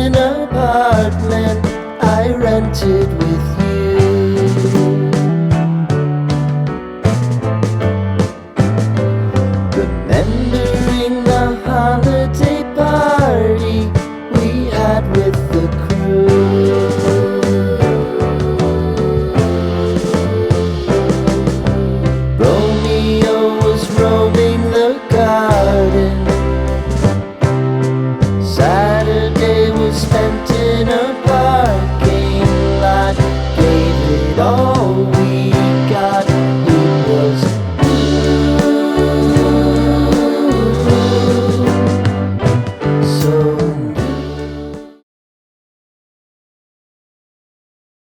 an apartment I rented with you. Remembering the holiday party we had with